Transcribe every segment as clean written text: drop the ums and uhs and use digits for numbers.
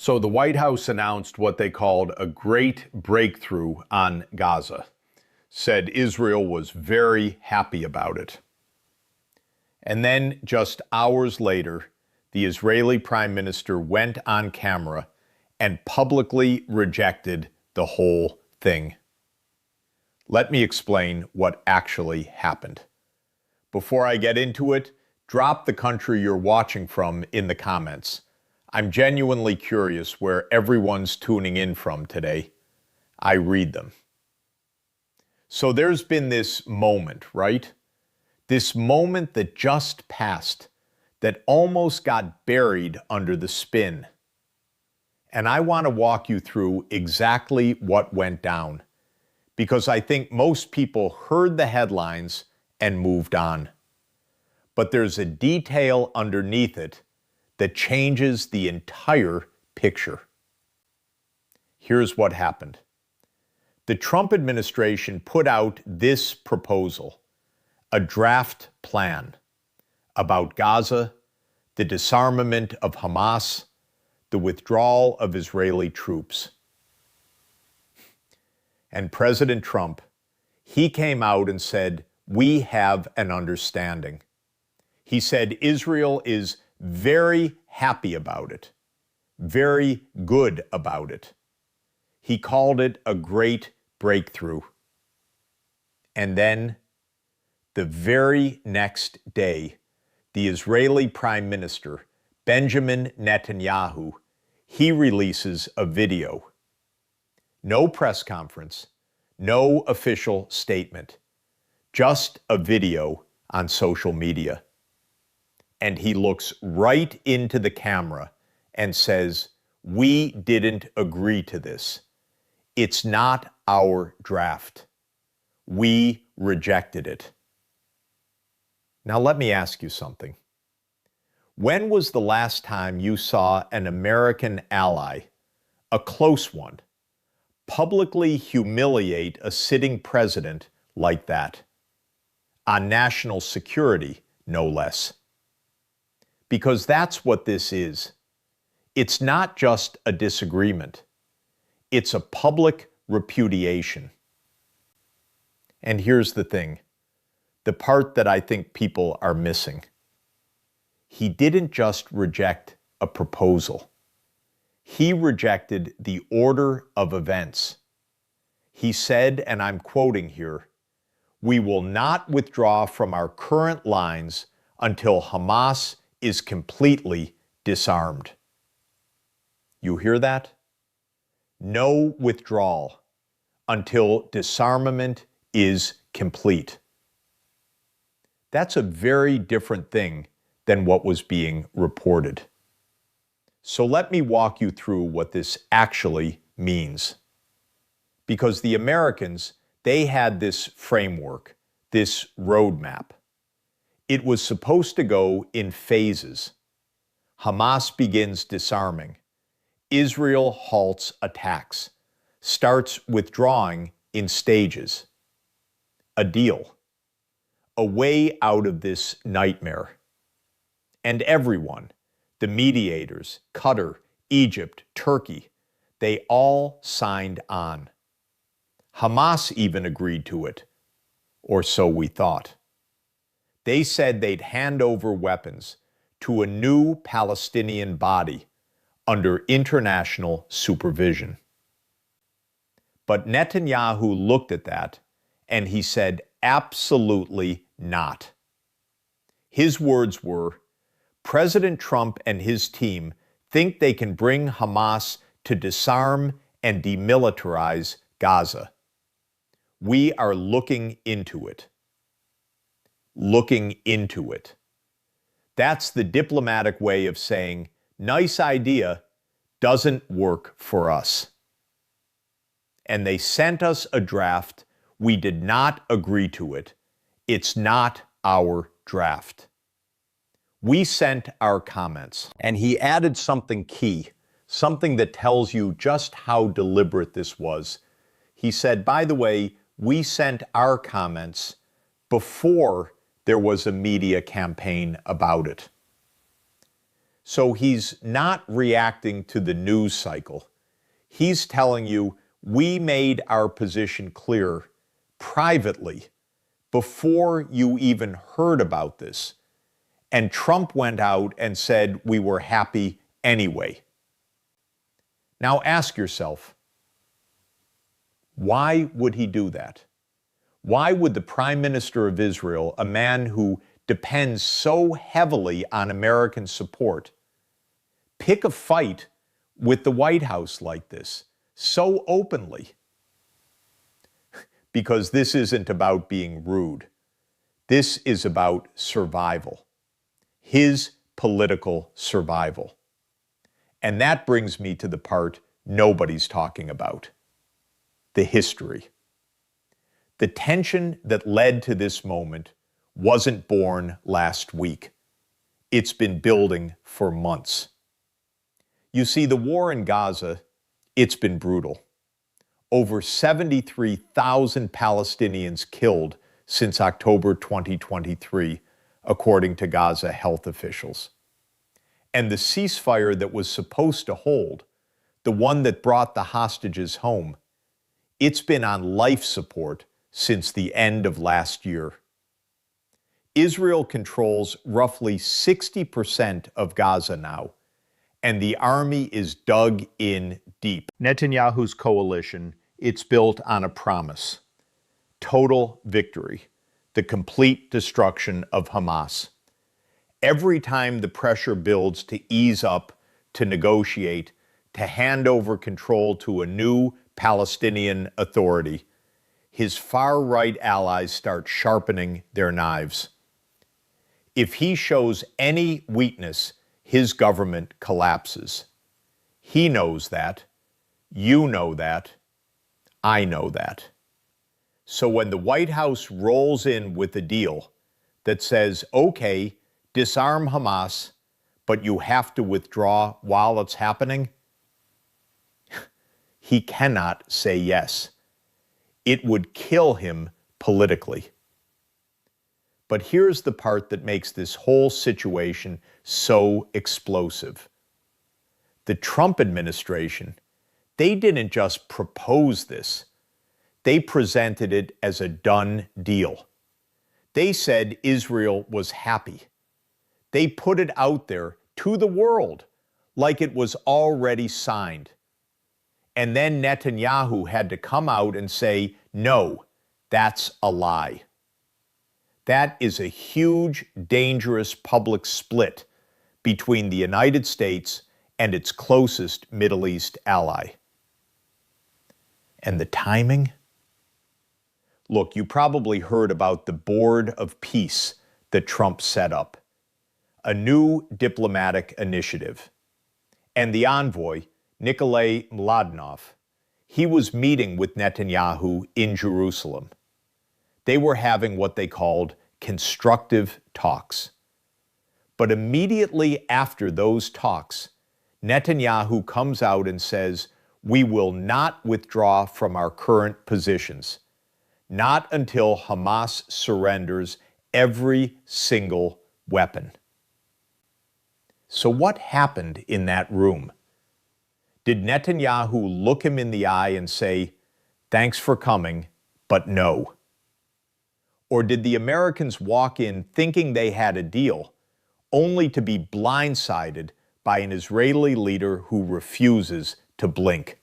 So the White House announced what they called a great breakthrough on Gaza, said Israel was very happy about it. And then just hours later, the Israeli Prime Minister went on camera and publicly rejected the whole thing. Let me explain what actually happened. Before I get into it, drop the country you're watching from in the comments. I'm genuinely curious where everyone's tuning in from today. I read them. So there's been this moment, right? This moment that just passed, that almost got buried under the spin. And I want to walk you through exactly what went down, because I think most people heard the headlines and moved on. But there's a detail underneath it that changes the entire picture. Here's what happened. The Trump administration put out this proposal, a draft plan about Gaza, the disarmament of Hamas, the withdrawal of Israeli troops. And President Trump, he came out and said, we have an understanding. He said Israel is very happy about it, very good about it. He called it a great breakthrough. And then, the very next day, the Israeli Prime Minister, Benjamin Netanyahu, he releases a video. No press conference, no official statement, just a video on social media. And he looks right into the camera and says, we didn't agree to this. It's not our draft. We rejected it. Now let me ask you something. When was the last time you saw an American ally, a close one, publicly humiliate a sitting president like that? On national security, no less. Because that's what this is. It's not just a disagreement. It's a public repudiation. And here's the thing, the part that I think people are missing. He didn't just reject a proposal. He rejected the order of events. He said, and I'm quoting here, we will not withdraw from our current lines until Hamas is completely disarmed. You hear that? No withdrawal until disarmament is complete. That's a very different thing than what was being reported. So let me walk you through what this actually means. Because the Americans, they had this framework, this roadmap. It was supposed to go in phases. Hamas begins disarming. Israel halts attacks, starts withdrawing in stages. A deal. A way out of this nightmare. And everyone, the mediators, Qatar, Egypt, Turkey, they all signed on. Hamas even agreed to it, or so we thought. They said they'd hand over weapons to a new Palestinian body under international supervision. But Netanyahu looked at that and he said, absolutely not. His words were, President Trump and his team think they can bring Hamas to disarm and demilitarize Gaza. We are looking into it. Looking into it. That's the diplomatic way of saying, nice idea, doesn't work for us. And they sent us a draft. We did not agree to it. It's not our draft. We sent our comments. And he added something key, something that tells you just how deliberate this was. He said, by the way, we sent our comments before there was a media campaign about it. So he's not reacting to the news cycle. He's telling you, we made our position clear privately before you even heard about this. And Trump went out and said we were happy anyway. Now ask yourself, why would he do that? Why would the Prime Minister of Israel, a man who depends so heavily on American support, pick a fight with the White House like this, so openly? Because this isn't about being rude. This is about survival. His political survival. And that brings me to the part nobody's talking about: the history. The tension that led to this moment wasn't born last week. It's been building for months. You see, the war in Gaza, it's been brutal. Over 73,000 Palestinians killed since October 2023, according to Gaza health officials. And the ceasefire that was supposed to hold, the one that brought the hostages home, it's been on life support since the end of last year. Israel controls roughly 60% of Gaza now, and the army is dug in deep. Netanyahu's coalition, it's built on a promise: total victory, the complete destruction of Hamas. Every time the pressure builds to ease up, to negotiate, to hand over control to a new Palestinian Authority, his far-right allies start sharpening their knives. If he shows any weakness, his government collapses. He knows that. You know that. I know that. So when the White House rolls in with a deal that says, okay, disarm Hamas, but you have to withdraw while it's happening, he cannot say yes. It would kill him politically. But here's the part that makes this whole situation so explosive. The Trump administration, they didn't just propose this. They presented it as a done deal. They said Israel was happy. They put it out there to the world like it was already signed. And then Netanyahu had to come out and say, no, that's a lie. That is a huge, dangerous public split between the United States and its closest Middle East ally. And the timing? Look, you probably heard about the Board of Peace that Trump set up, a new diplomatic initiative. And the envoy, Nikolai Mladenov, he was meeting with Netanyahu in Jerusalem. They were having what they called constructive talks. But immediately after those talks, Netanyahu comes out and says, we will not withdraw from our current positions, not until Hamas surrenders every single weapon. So what happened in that room? Did Netanyahu look him in the eye and say, thanks for coming, but no? Or did the Americans walk in thinking they had a deal, only to be blindsided by an Israeli leader who refuses to blink?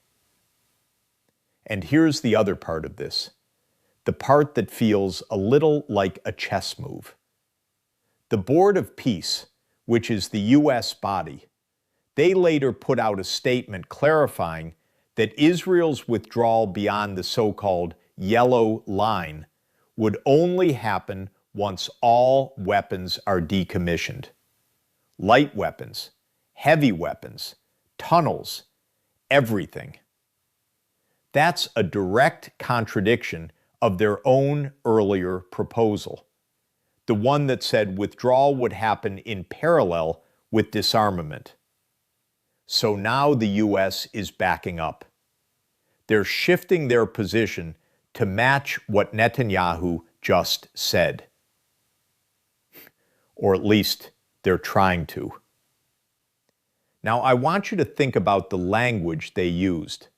And here's the other part of this, the part that feels a little like a chess move. The Board of Peace, which is the U.S. body, they later put out a statement clarifying that Israel's withdrawal beyond the so-called yellow line would only happen once all weapons are decommissioned. Light weapons, heavy weapons, tunnels, everything. That's a direct contradiction of their own earlier proposal, the one that said withdrawal would happen in parallel with disarmament. So now the U.S. is backing up. They're shifting their position to match what Netanyahu just said. Or at least they're trying to. Now, I want you to think about the language they used.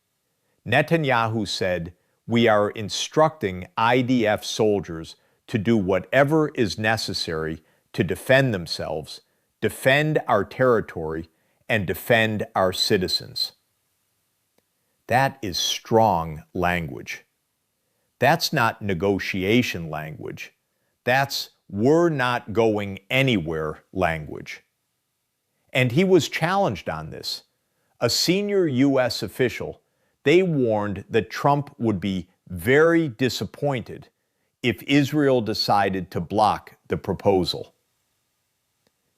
Netanyahu said, "We are instructing IDF soldiers to do whatever is necessary to defend themselves, defend our territory, and defend our citizens." That is strong language. That's not negotiation language. That's "we're not going anywhere" language. And he was challenged on this. A senior U.S. official, they warned that Trump would be very disappointed if Israel decided to block the proposal.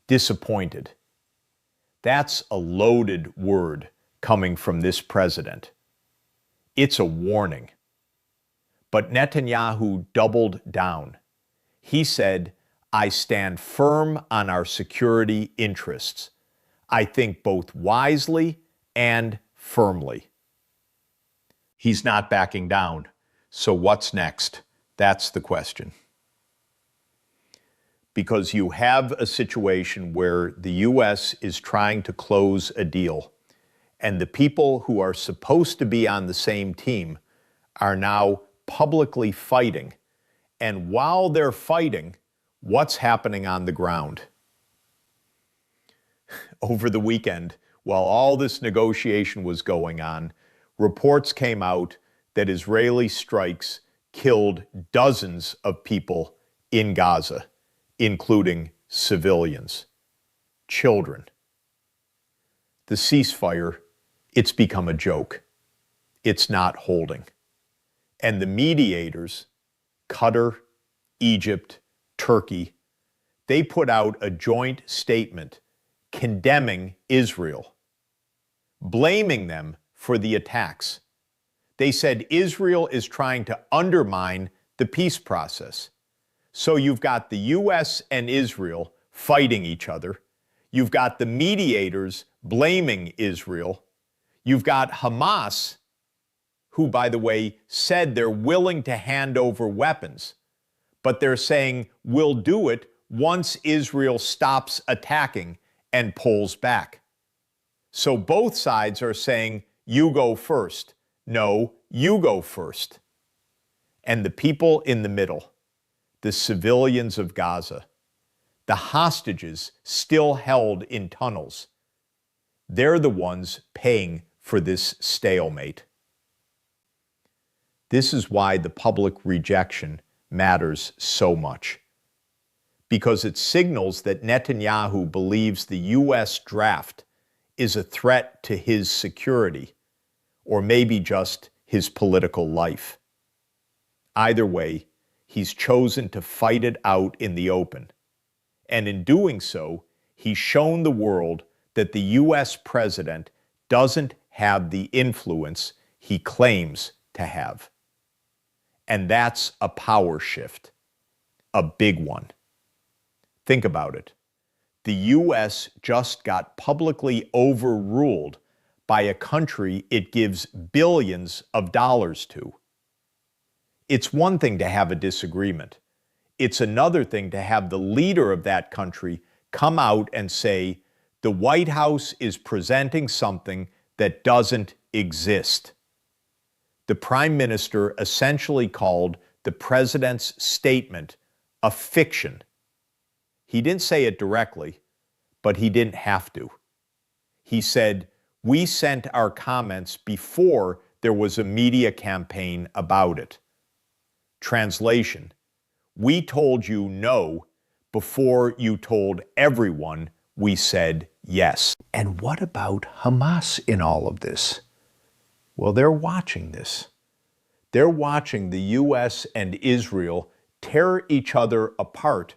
Disappointed. That's a loaded word coming from this president. It's a warning. But Netanyahu doubled down. He said, "I stand firm on our security interests. I think both wisely and firmly." He's not backing down. So what's next? That's the question. Because you have a situation where the U.S. is trying to close a deal, and the people who are supposed to be on the same team are now publicly fighting. And while they're fighting, what's happening on the ground? Over the weekend, while all this negotiation was going on, reports came out that Israeli strikes killed dozens of people in Gaza, including civilians, children. The ceasefire, it's become a joke. It's not holding. And the mediators, Qatar, Egypt, Turkey, they put out a joint statement condemning Israel, blaming them for the attacks. They said Israel is trying to undermine the peace process. So you've got the U.S. and Israel fighting each other. You've got the mediators blaming Israel. You've got Hamas, who, by the way, said they're willing to hand over weapons, but they're saying we'll do it once Israel stops attacking and pulls back. So both sides are saying, you go first. No, you go first. And the people in the middle, the civilians of Gaza, the hostages still held in tunnels, they're the ones paying for this stalemate. This is why the public rejection matters so much, because it signals that Netanyahu believes the U.S. draft is a threat to his security, or maybe just his political life. Either way, he's chosen to fight it out in the open. And in doing so, he's shown the world that the U.S. president doesn't have the influence he claims to have. And that's a power shift, a big one. Think about it. The U.S. just got publicly overruled by a country it gives billions of dollars to. It's one thing to have a disagreement. It's another thing to have the leader of that country come out and say, the White House is presenting something that doesn't exist. The Prime Minister essentially called the president's statement a fiction. He didn't say it directly, but he didn't have to. He said, "We sent our comments before there was a media campaign about it." Translation: we told you no before you told everyone we said yes. And what about Hamas in all of this? Well, they're watching this. They're watching the U.S. and Israel tear each other apart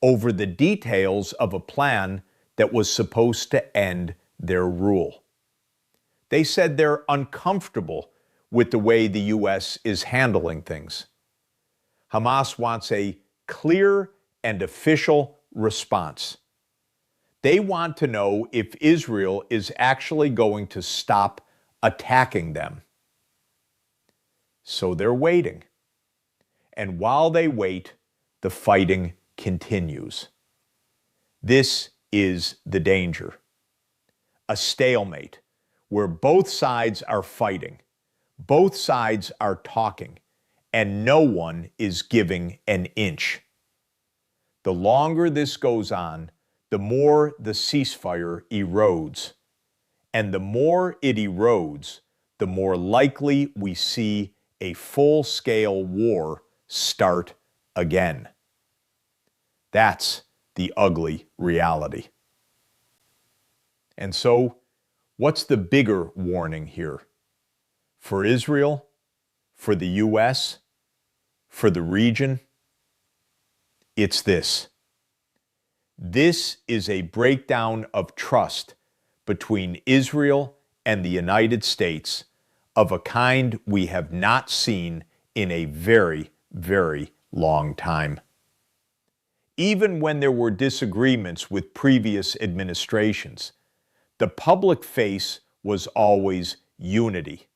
over the details of a plan that was supposed to end their rule. They said they're uncomfortable with the way the U.S. is handling things. Hamas wants a clear and official response. They want to know if Israel is actually going to stop attacking them. So they're waiting. And while they wait, the fighting continues. This is the danger. a stalemate where both sides are fighting, both sides are talking, and no one is giving an inch. The longer this goes on, the more the ceasefire erodes. And the more it erodes, the more likely we see a full-scale war start again. That's the ugly reality. And so, what's the bigger warning here? For Israel? For the US? For the region? It's this. This is a breakdown of trust between Israel and the United States of a kind we have not seen in a very, very long time. Even when there were disagreements with previous administrations, the public face was always unity.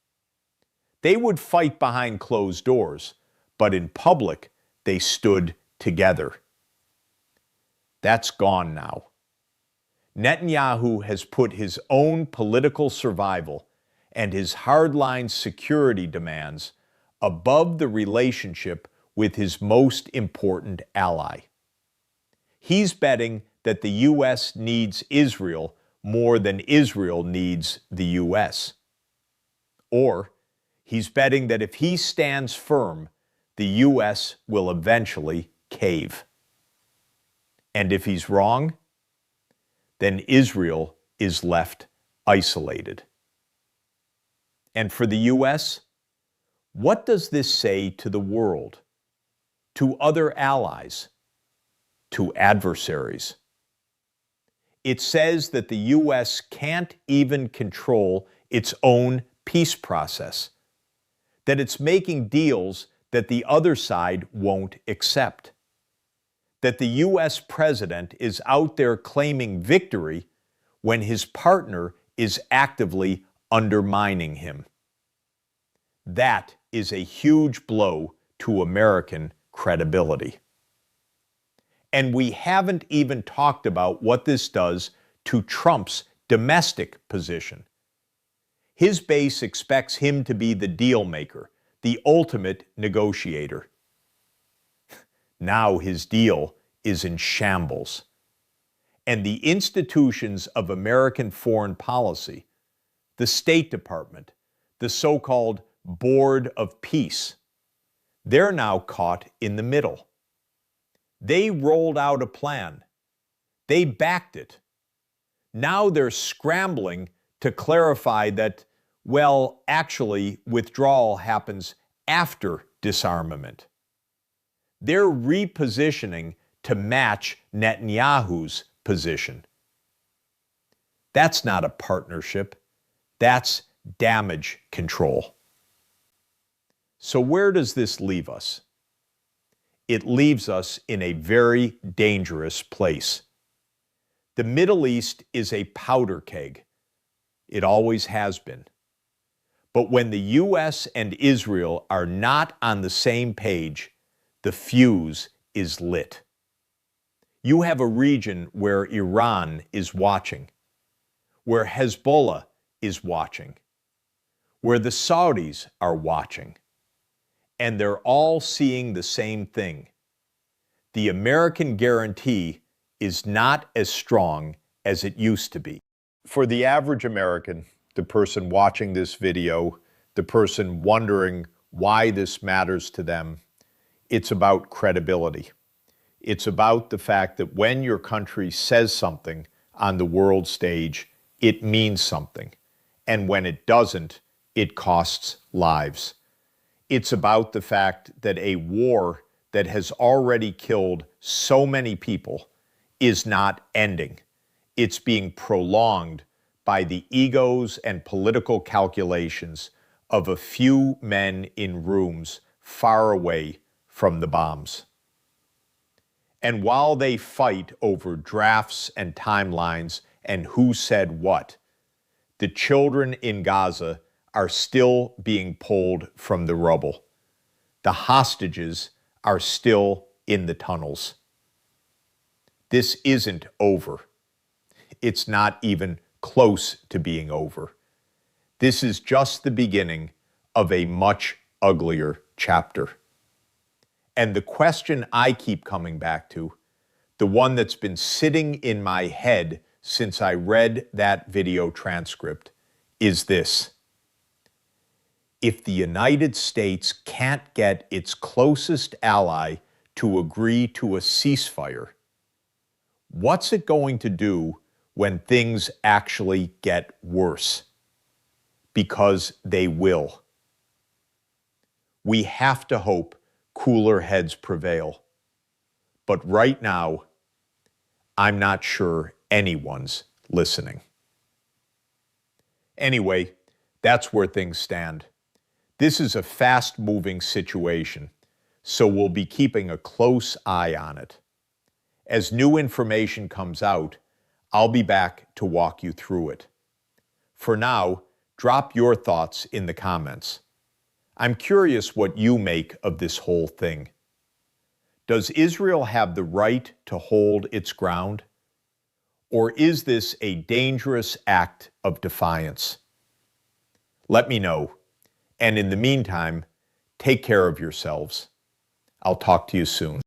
They would fight behind closed doors, but in public, they stood together. That's gone now. Netanyahu has put his own political survival and his hardline security demands above the relationship with his most important ally. He's betting that the U.S. needs Israel more than Israel needs the U.S. Or he's betting that if he stands firm, the U.S. will eventually cave. And if he's wrong, then Israel is left isolated. And for the U.S., what does this say to the world, to other allies, to adversaries? It says that the U.S. can't even control its own peace process, that it's making deals that the other side won't accept, that the U.S. president is out there claiming victory when his partner is actively undermining him. That is a huge blow to American credibility. And we haven't even talked about what this does to Trump's domestic position. His base expects him to be the deal maker, the ultimate negotiator. Now his deal is in shambles. And the institutions of American foreign policy, the State Department, the so-called Board of Peace, they're now caught in the middle. They rolled out a plan. They backed it. Now they're scrambling to clarify that, well, actually, withdrawal happens after disarmament. They're repositioning to match Netanyahu's position. That's not a partnership. That's damage control. So where does this leave us? It leaves us in a very dangerous place. The Middle East is a powder keg. It always has been. But when the U.S. and Israel are not on the same page, the fuse is lit. You have a region where Iran is watching, where Hezbollah is watching, where the Saudis are watching, and they're all seeing the same thing. The American guarantee is not as strong as it used to be. For the average American, the person watching this video, the person wondering why this matters to them, it's about credibility. It's about the fact that when your country says something on the world stage, it means something. And when it doesn't, it costs lives. It's about the fact that a war that has already killed so many people is not ending. It's being prolonged by the egos and political calculations of a few men in rooms far away from the bombs. And while they fight over drafts and timelines and who said what, the children in Gaza are still being pulled from the rubble. The hostages are still in the tunnels. This isn't over. It's not even close to being over. This is just the beginning of a much uglier chapter. And the question I keep coming back to, the one that's been sitting in my head since I read that video transcript, is this. If the United States can't get its closest ally to agree to a ceasefire, what's it going to do when things actually get worse? Because they will. We have to hope cooler heads prevail. But right now, I'm not sure anyone's listening. Anyway, that's where things stand. This is a fast-moving situation, so we'll be keeping a close eye on it. As new information comes out, I'll be back to walk you through it. For now, drop your thoughts in the comments. I'm curious what you make of this whole thing. Does Israel have the right to hold its ground? Or is this a dangerous act of defiance? Let me know. And in the meantime, take care of yourselves. I'll talk to you soon.